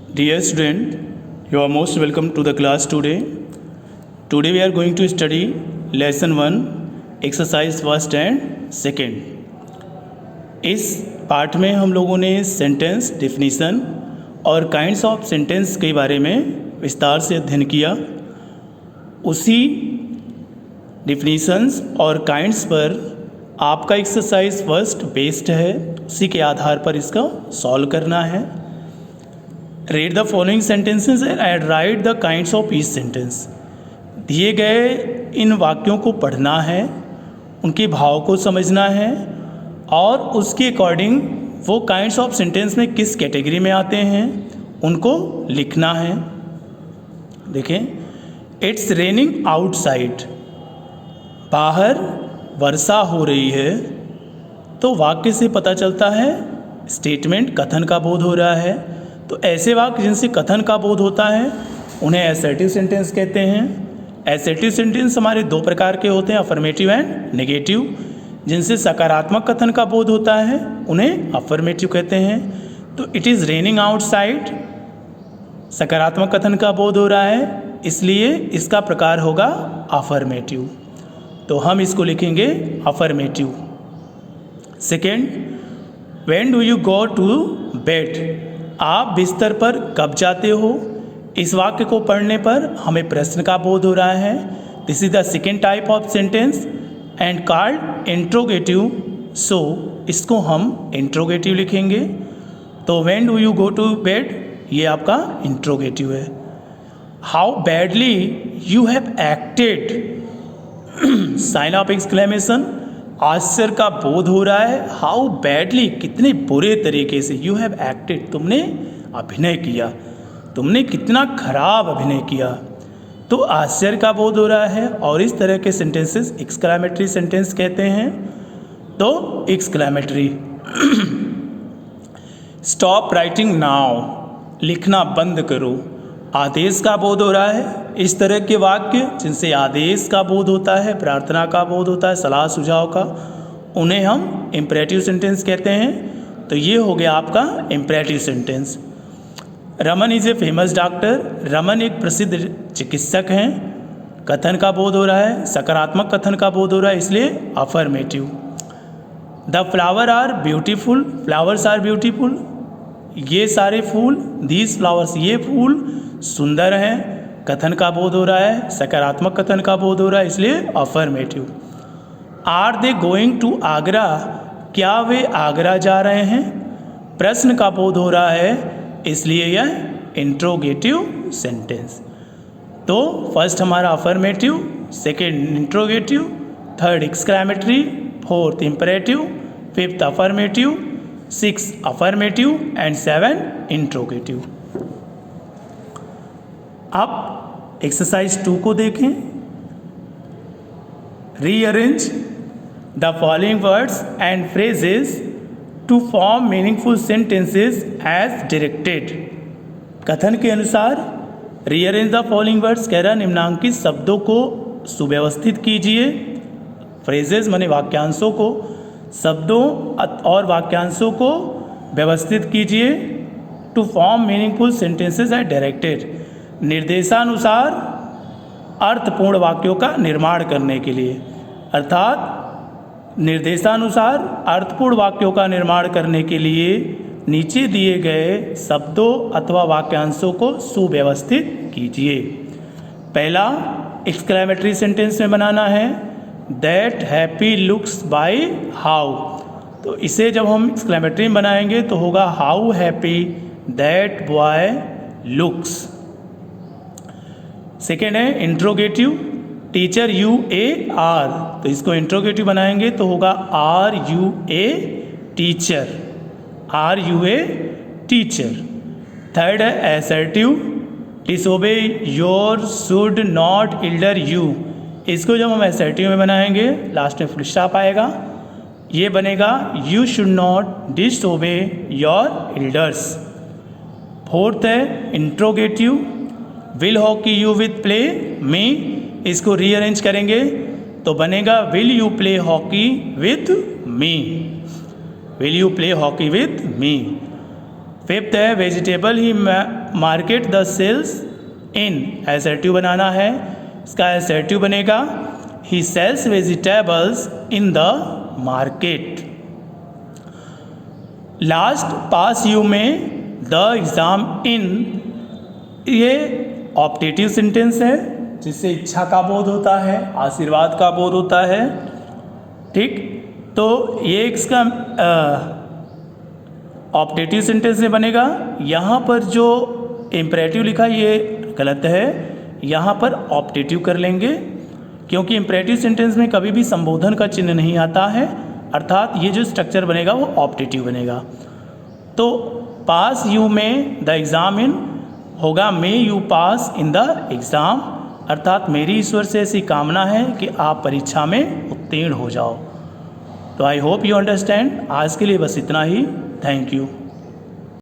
Dear student, you are most welcome to the class today. Today we are going to study lesson 1, exercise first and second. इस part में हम लोगों ने sentence definition और kinds of sentence के बारे में विस्तार से अध्ययन किया। उसी डेफिनीशंस और काइंड्स पर आपका एक्सरसाइज फर्स्ट बेस्ड है, उसी के आधार पर इसका सॉल्व करना है। Read the following sentences and right the kinds of each sentence. दिए गए इन वाक्यों को पढ़ना है, उनके भाव को समझना है और उसके अकॉर्डिंग वो काइंड्स ऑफ सेंटेंस में किस कैटेगरी में आते हैं उनको लिखना है। देखें, इट्स रेनिंग आउटसाइड, बाहर वर्षा हो रही है, तो वाक्य से पता चलता है स्टेटमेंट कथन का बोध हो रहा है। तो ऐसे वाक्य जिनसे कथन का बोध होता है उन्हें असर्टिव सेंटेंस कहते हैं। असर्टिव सेंटेंस हमारे दो प्रकार के होते हैं, अफर्मेटिव एंड नेगेटिव। जिनसे सकारात्मक कथन का बोध होता है उन्हें अफर्मेटिव कहते हैं। तो इट इज़ रेनिंग आउटसाइड, सकारात्मक कथन का बोध हो रहा है, इसलिए इसका प्रकार होगा अफर्मेटिव। तो हम इसको लिखेंगे affirmative. Second, when do you go to bed, आप बिस्तर पर कब जाते हो। इस वाक्य को पढ़ने पर हमें प्रश्न का बोध हो रहा है। This is the second type of sentence and called interrogative, so इसको हम इंट्रोगेटिव लिखेंगे। तो when do you go to bed, ये आपका इंट्रोगेटिव है। How badly you have acted, sign of exclamation, आश्चर्य का बोध हो रहा है। हाउ बैडली, कितने बुरे तरीके से, यू हैव एक्टेड, तुमने अभिनय किया, तुमने कितना खराब अभिनय किया, तो आश्चर्य का बोध हो रहा है। और इस तरह के सेंटेंसेस एक्सक्लेमेटरी सेंटेंस कहते हैं। तो एक्सक्लेमेटरी। स्टॉप राइटिंग नाउ, लिखना बंद करो, आदेश का बोध हो रहा है। इस तरह के वाक्य जिनसे आदेश का बोध होता है, प्रार्थना का बोध होता है, सलाह सुझाव का, उन्हें हम इम्परेटिव सेंटेंस कहते हैं। तो ये हो गया आपका imperative sentence. Raman is a famous doctor, Raman एक प्रसिद्ध चिकित्सक हैं। कथन का बोध हो रहा है, सकारात्मक कथन का बोध हो रहा है, इसलिए affirmative. The flower are beautiful, flowers are beautiful, ये सारे फूल, दीज फ्लावर्स, ये फूल सुंदर हैं। कथन का बोध हो रहा है, सकारात्मक कथन का बोध हो रहा है, इसलिए affirmative. Are they going to Agra, क्या वे आगरा जा रहे हैं। प्रश्न का बोध हो रहा है, इसलिए यह इंट्रोगेटिव सेंटेंस। तो फर्स्ट हमारा affirmative, second interrogative, third exclamatory, fourth imperative, fifth affirmative, six affirmative and seven interrogative. अब एक्सरसाइज 2 को देखें। Rearrange the following words and phrases to form meaningful sentences as directed. कथन के अनुसार रीअरेंज द फॉलोइंग वर्ड्स कह रहा निम्नांकित शब्दों को सुव्यवस्थित कीजिए। फ्रेजेस माने वाक्यांशों को, शब्दों और वाक्यांशों को व्यवस्थित कीजिए। To form meaningful sentences as directed, निर्देशानुसार अर्थपूर्ण वाक्यों का निर्माण करने के लिए, अर्थात निर्देशानुसार अर्थपूर्ण वाक्यों का निर्माण करने के लिए नीचे दिए गए शब्दों अथवा वाक्यांशों को सुव्यवस्थित कीजिए। पहला एक्सक्लेमेटरी सेंटेंस में बनाना है, that happy looks by how. तो इसे जब हम एक्सक्लेमेटरी में बनाएंगे तो होगा how happy that boy looks. Second है interrogative, teacher you a are, तो इसको इंट्रोगेटिव बनाएंगे तो होगा are you a teacher, are you a teacher. Third है assertive, disobey your should not elder you, इसको जब हम असर्टिव में बनाएंगे लास्ट में फुल स्टॉप आएगा, ये बनेगा you should not disobey your elders. Fourth है interrogative, will hockey you with play me, इसको रीअरेंज करेंगे तो बनेगा will you play hockey with me, will you play hockey with me. Fifth है vegetable he market the sells in, assertive बनाना है, इसका assertive बनेगा he sells vegetables in the market. Last pass you may the exam in, ये optative sentence है जिससे इच्छा का बोध होता है, आशीर्वाद का बोध होता है। ठीक, तो ये इसका ऑप्टेटिव सेंटेंस में बनेगा। यहाँ पर जो इम्परेटिव लिखा ये गलत है, यहाँ पर ऑप्टेटिव कर लेंगे क्योंकि इम्परेटिव सेंटेंस में कभी भी संबोधन का चिन्ह नहीं आता है, अर्थात ये जो स्ट्रक्चर बनेगा वो ऑप्टेटिव बनेगा। तो पास यू में द एग्ज़ाम इन होगा may you pass in the exam, अर्थात मेरी ईश्वर से ऐसी कामना है कि आप परीक्षा में उत्तीर्ण हो जाओ। तो आई होप यू अंडरस्टैंड। आज के लिए बस इतना ही। Thank you.